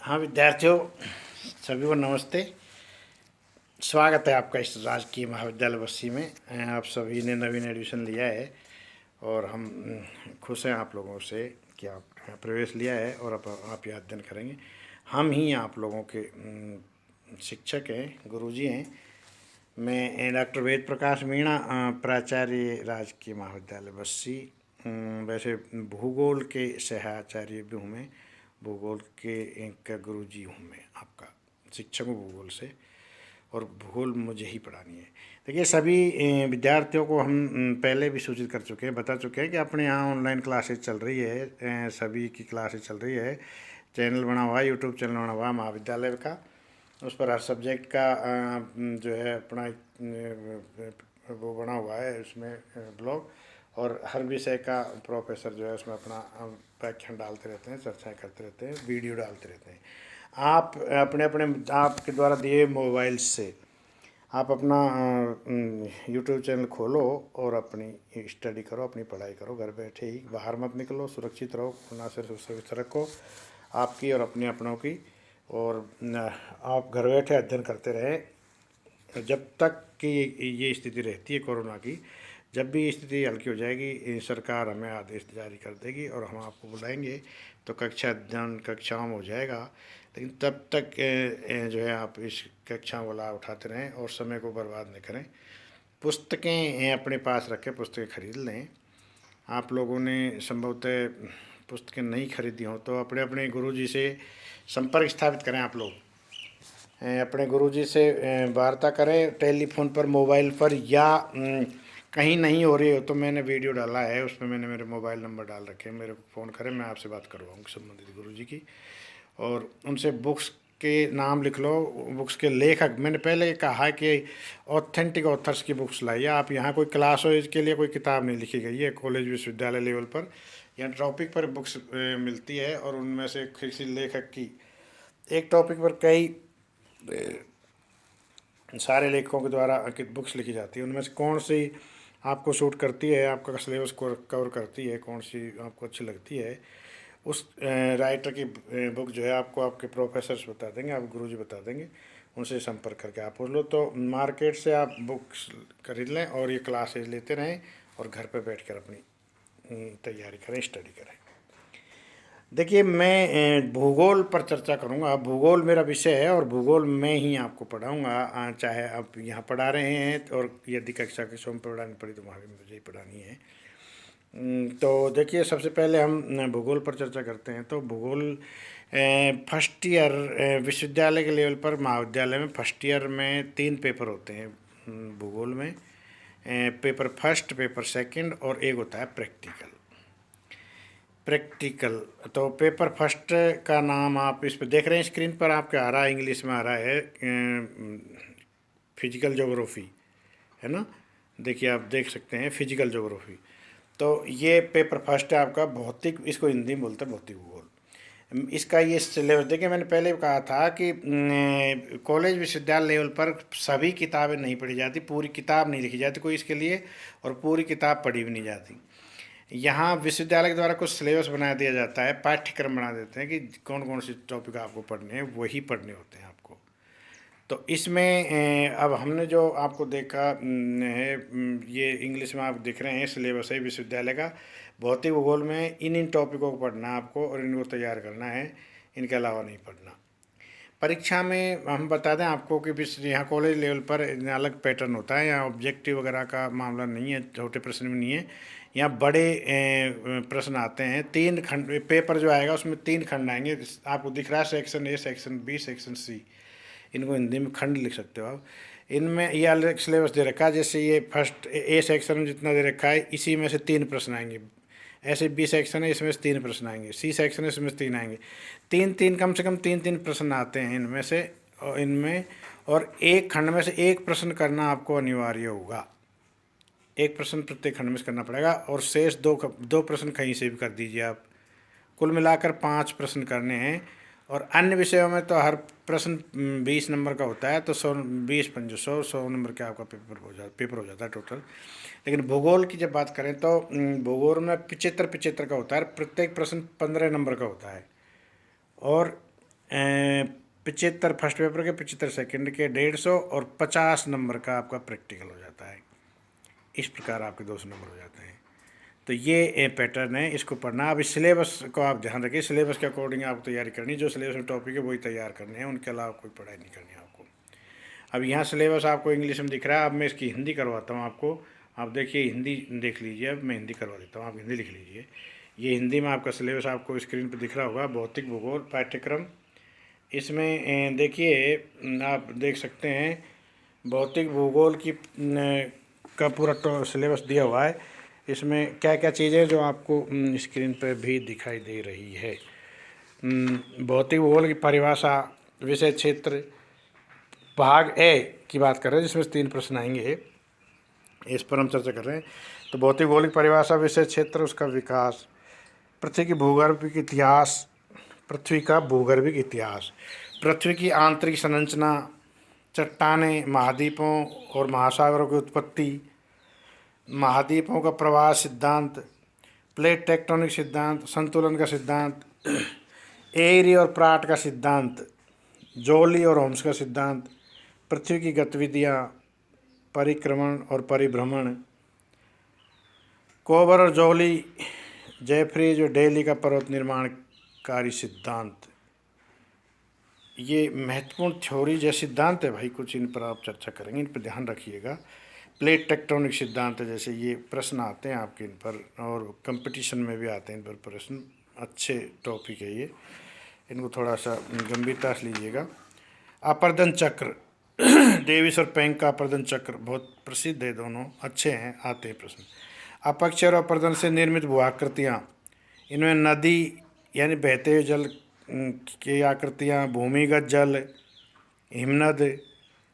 हाँ विद्यार्थियों, सभी को नमस्ते। स्वागत है आपका इस राजकीय महाविद्यालय बस्सी में। आप सभी ने नवीन एडमिशन लिया है और हम खुश हैं आप लोगों से कि आप प्रवेश लिया है और अब आप यहाँ अध्ययन करेंगे। हम ही आप लोगों के शिक्षक हैं, गुरुजी हैं। मैं डॉक्टर वेद प्रकाश मीणा, प्राचार्य राजकीय महाविद्यालय बस्सी। वैसे भूगोल के सहाचार्य भी हूँ मैं, भूगोल के एक गुरुजी हूँ मैं, आपका शिक्षक हूँ भूगोल से, और भूगोल मुझे ही पढ़ानी है। देखिए, सभी विद्यार्थियों को हम पहले भी सूचित कर चुके हैं, बता चुके हैं कि अपने यहाँ ऑनलाइन क्लासेज चल रही है। सभी की क्लासेज चल रही है। चैनल बना हुआ है, यूट्यूब चैनल बना हुआ है महाविद्यालय का। उस पर हर सब्जेक्ट का जो है अपना वो बना हुआ है, उसमें ब्लॉग, और हर विषय का प्रोफेसर जो है उसमें अपना व्याख्यान डालते रहते हैं, चर्चाएं करते रहते हैं, वीडियो डालते रहते हैं। आप अपने अपने आपके द्वारा दिए मोबाइल से आप अपना यूट्यूब चैनल खोलो और अपनी स्टडी करो, अपनी पढ़ाई करो, घर बैठे ही। बाहर मत निकलो, सुरक्षित रहो, ना सिर्फ सुरक्षित रखो आपकी और अपने अपनों की। और आप घर बैठे अध्ययन करते रहें जब तक कि ये स्थिति रहती है कोरोना की। जब भी स्थिति हल्की हो जाएगी, सरकार हमें आदेश जारी कर देगी और हम आपको बुलाएंगे तो कक्षा अध्ययन कक्षाओं में हो जाएगा। लेकिन तब तक जो है आप इस कक्षाओं का लाभ उठाते रहें और समय को बर्बाद न करें। पुस्तकें अपने पास रखें, पुस्तकें खरीद लें। आप लोगों ने संभवतः पुस्तकें नहीं खरीदी हों तो अपने अपने गुरुजी से संपर्क स्थापित करें। आप लोग अपने गुरुजी से वार्ता करें, टेलीफोन पर, मोबाइल पर, या कहीं नहीं हो रही हो तो मैंने वीडियो डाला है, उसमें मैंने मेरे मोबाइल नंबर डाल रखे हैं। मेरे को फ़ोन करें, मैं आपसे बात करवाऊँगा संबंधित गुरुजी की। और उनसे बुक्स के नाम लिख लो, बुक्स के लेखक। मैंने पहले कहा है कि ऑथेंटिक ऑथर्स की बुक्स लाइए आप। यहाँ कोई क्लास हो इसके लिए कोई किताब नहीं लिखी गई है। कॉलेज विश्वविद्यालय लेवल पर यहाँ टॉपिक पर बुक्स मिलती है और उनमें से किसी लेखक की एक टॉपिक पर कई सारे लेखकों के द्वारा बुक्स लिखी जाती है। उनमें से कौन सी आपको सूट करती है, आपका सिलेबस को कवर करती है, कौन सी आपको अच्छी लगती है, उस राइटर की बुक जो है आपको आपके प्रोफेसर्स बता देंगे, आप गुरुजी बता देंगे। उनसे संपर्क करके आप पूछ लो तो मार्केट से आप बुक्स खरीद लें और ये क्लासेज लेते रहें और घर पर बैठ कर अपनी तैयारी करें, स्टडी करें। देखिए, मैं भूगोल पर चर्चा करूंगा। भूगोल मेरा विषय है और भूगोल मैं ही आपको पढ़ाऊंगा, चाहे आप यहाँ पढ़ा रहे हैं और यदि कक्षा के स्वयं पढ़ानी पड़ी तो वहाँ भी मुझे ही पढ़ानी है। तो देखिए, सबसे पहले हम भूगोल पर चर्चा करते हैं। तो भूगोल फर्स्ट ईयर विश्वविद्यालय के लेवल पर, महाविद्यालय में फर्स्ट ईयर में 3 पेपर होते हैं भूगोल में। पेपर फर्स्ट, पेपर सेकंड और एक होता है प्रैक्टिकल। तो पेपर फर्स्ट का नाम आप इस पर देख रहे हैं, स्क्रीन पर आपके आ रहा है, इंग्लिश में आ रहा है, फिजिकल ज्योग्राफी, है ना। देखिए, आप देख सकते हैं फिजिकल ज्योग्राफी। तो ये पेपर फर्स्ट है आपका भौतिक, इसको हिंदी में बोलते हैं भौतिक भूगोल। इसका ये सिलेबस देखिए, मैंने पहले कहा था कि कॉलेज विश्वविद्यालय लेवल पर सभी किताबें नहीं पढ़ी जाती, पूरी किताब नहीं लिखी जाती कोई इसके लिए, और पूरी किताब पढ़ी भी नहीं जाती। यहाँ विश्वविद्यालय के द्वारा कुछ सिलेबस बना दिया जाता है, पाठ्यक्रम बना देते हैं कि कौन कौन से टॉपिक आपको पढ़ने हैं, वही पढ़ने होते हैं आपको। तो इसमें अब हमने जो आपको देखा है, ये इंग्लिश में आप देख रहे हैं सिलेबस है विश्वविद्यालय का। भौतिक भूगोल में इन टॉपिकों को पढ़ना है आपको और इनको तैयार करना है, इनके अलावा नहीं पढ़ना। परीक्षा में हम बता दें आपको कि यहाँ कॉलेज लेवल पर अलग पैटर्न होता है। यहाँ ऑब्जेक्टिव वगैरह का मामला नहीं है, छोटे प्रश्न भी नहीं है। यहाँ बड़े प्रश्न आते हैं। 3 खंड पेपर जो आएगा उसमें 3 खंड आएंगे, आपको दिख रहा है, section A, section B, section C. इनको हिंदी में खंड लिख सकते हो आप। इनमें ये अलग सिलेबस दे रखा है। जैसे ये फर्स्ट ए सेक्शन में जितना दे रखा है, इसी में से 3 प्रश्न आएंगे। ऐसे बी सेक्शन है, इसमें से 3 प्रश्न आएंगे। सी सेक्शन है, इसमें से 3 आएंगे। 3-3 कम से कम 3-3 प्रश्न आते हैं इनमें से, और इनमें, और एक खंड में से एक प्रश्न करना आपको अनिवार्य होगा। एक प्रश्न प्रत्येक खंड में से करना पड़ेगा और शेष दो प्रश्न कहीं से भी कर दीजिए आप। कुल मिलाकर 5 प्रश्न करने हैं। और अन्य विषयों में तो हर प्रश्न 20 नंबर का होता है, तो 100, 20 × 100 नंबर का आपका पेपर हो जाता है टोटल। लेकिन भूगोल की जब बात करें तो भूगोल में 75 का होता है, प्रत्येक प्रश्न 15 नंबर का होता है। और 75 फर्स्ट पेपर के, 75 सेकंड के, 150 और 50 नंबर का आपका प्रैक्टिकल हो जाता है। इस प्रकार आपके 200 नंबर हो जाते हैं। तो ये पैटर्न है, इसको पढ़ना। अब इस सिलेबस को आप ध्यान रखिए, सिलेबस के अकॉर्डिंग आपको तैयारी करनी, जो सिलेबस में टॉपिक है वही तैयार करने हैं, उनके अलावा कोई पढ़ाई नहीं करनी है आपको। अब यहाँ सिलेबस आपको इंग्लिश में दिख रहा है, अब मैं इसकी हिंदी करवाता हूँ आपको। आप देखिए हिंदी देख लीजिए, अब मैं हिंदी करवा देता हूँ, आप हिंदी लिख लीजिए। ये हिंदी में आपका सिलेबस आपको स्क्रीन पर दिख रहा होगा, भौतिक भूगोल पाठ्यक्रम। इसमें देखिए आप देख सकते हैं भौतिक भूगोल की का पूरा सिलेबस दिया हुआ है। इसमें क्या क्या चीज़ें जो आपको स्क्रीन पर भी दिखाई दे रही है। भौतिक भूगोल की परिभाषा, विषय क्षेत्र, भाग ए की बात कर रहे हैं जिसमें 3 प्रश्न आएंगे, इस पर हम चर्चा कर रहे हैं। तो भौतिक भूगोल की परिभाषा, विषय क्षेत्र, उसका विकास, पृथ्वी की भूगर्भिक इतिहास, पृथ्वी का भूगर्भिक इतिहास, पृथ्वी की आंतरिक संरचना, चट्टानें, महाद्वीपों और महासागरों की उत्पत्ति, महाद्वीपों का प्रवाह सिद्धांत, प्लेट टेक्टोनिक सिद्धांत, संतुलन का सिद्धांत, एरी और प्राट का सिद्धांत, जोली और होम्स का सिद्धांत, पृथ्वी की गतिविधियाँ, परिक्रमण और परिभ्रमण, कोबर और जोली, जेफरीज और डेली का पर्वत निर्माणकारी सिद्धांत। ये महत्वपूर्ण थ्योरी जैसे सिद्धांत है भाई, कुछ इन पर आप चर्चा करेंगे, इन पर ध्यान रखिएगा। प्लेट टेक्टोनिक सिद्धांत है, जैसे ये प्रश्न आते हैं आपके इन पर, और कंपटीशन में भी आते हैं इन पर प्रश्न। अच्छे टॉपिक है ये, इनको थोड़ा सा गंभीरता से लीजिएगा। अपर्दन चक्र, डेविस और पेंग का अपर्दन चक्र बहुत प्रसिद्ध है, दोनों अच्छे हैं, आते हैं प्रश्न। अपक्षय और अपर्दन से निर्मित भू आकृतियाँ, इनमें नदी यानी बहते हुए जल की आकृतियाँ, भूमिगत जल, हिमनद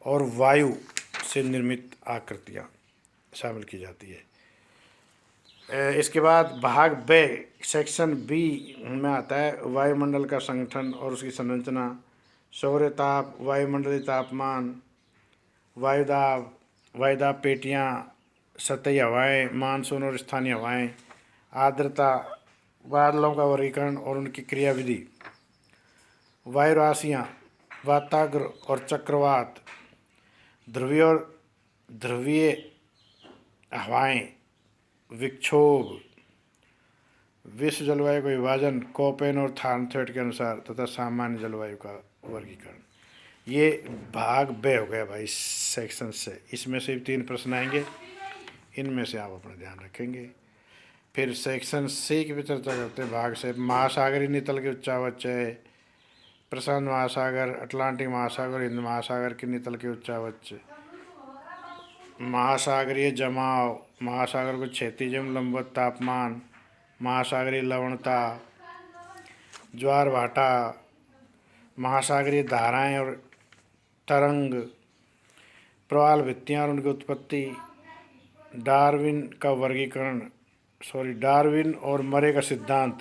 और वायु से निर्मित आकृतियाँ शामिल की जाती है। इसके बाद भाग बे, सेक्शन बी में आता है वायुमंडल का संगठन और उसकी संरचना, सौर्य ताप, वायुमंडलीय तापमान, वायुदाब, वायुदाब पेटियाँ, सतही हवाएं, मानसून और स्थानीय हवाएं, आर्द्रता, बादलों का वर्गीकरण और उनकी क्रियाविधि, वायु राशियाँ, वाताग्र और चक्रवात, ध्रुवीय हवाएं, विक्षोभ, विश्व जलवायु का विभाजन कोपेन और थार्नथ्वेट के अनुसार तथा सामान्य जलवायु का वर्गीकरण। ये भाग बे हो गया भाई सेक्शन से। इसमें से 3 प्रश्न आएंगे, इनमें से आप अपना ध्यान रखेंगे। फिर सेक्शन सी की भी चर्चा करते हैं। भाग से महासागरीय नितल के उच्चावचय, प्रशांत महासागर, अटलांटिक महासागर, हिंद महासागर के नितल के उच्चावच, महासागरीय जमाव, महासागर को क्षैतिज एवं लंबवत तापमान, महासागरीय लवणता, ज्वार भाटा, महासागरीय धाराएं और तरंग, प्रवाल भित्तियाँ और उनकी उत्पत्ति, डार्विन का वर्गीकरण, डार्विन और मरे का सिद्धांत,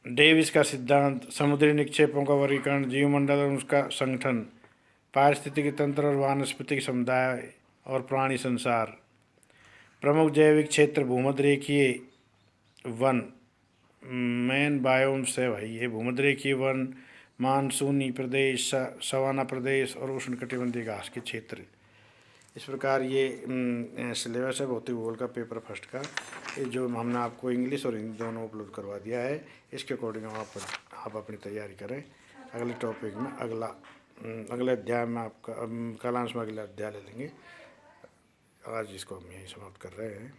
डेविस का सिद्धांत, समुद्री निक्षेपों का वर्गीकरण, जीवमंडल और उसका संगठन, पारिस्थितिकी तंत्र और वानस्पतिक समुदाय और प्राणी संसार, प्रमुख जैविक क्षेत्र, भूमध्यरेखीय वन, मेन बायोम्स है भाई ये, भूमध्यरेखीय वन, मानसूनी प्रदेश, सवाना प्रदेश और उष्णकटिबंधीय घास के क्षेत्र। इस प्रकार ये सिलेबस है भौतिक भूगोल का पेपर फर्स्ट का, ये जो हमने आपको इंग्लिश और हिंदी दोनों उपलब्ध करवा दिया है। इसके अकॉर्डिंग आप अपनी तैयारी करें। अगले टॉपिक में अगले अध्याय में आपका कालांश में अगला अध्याय ले लेंगे। आज इसको हम यहीं समाप्त कर रहे हैं।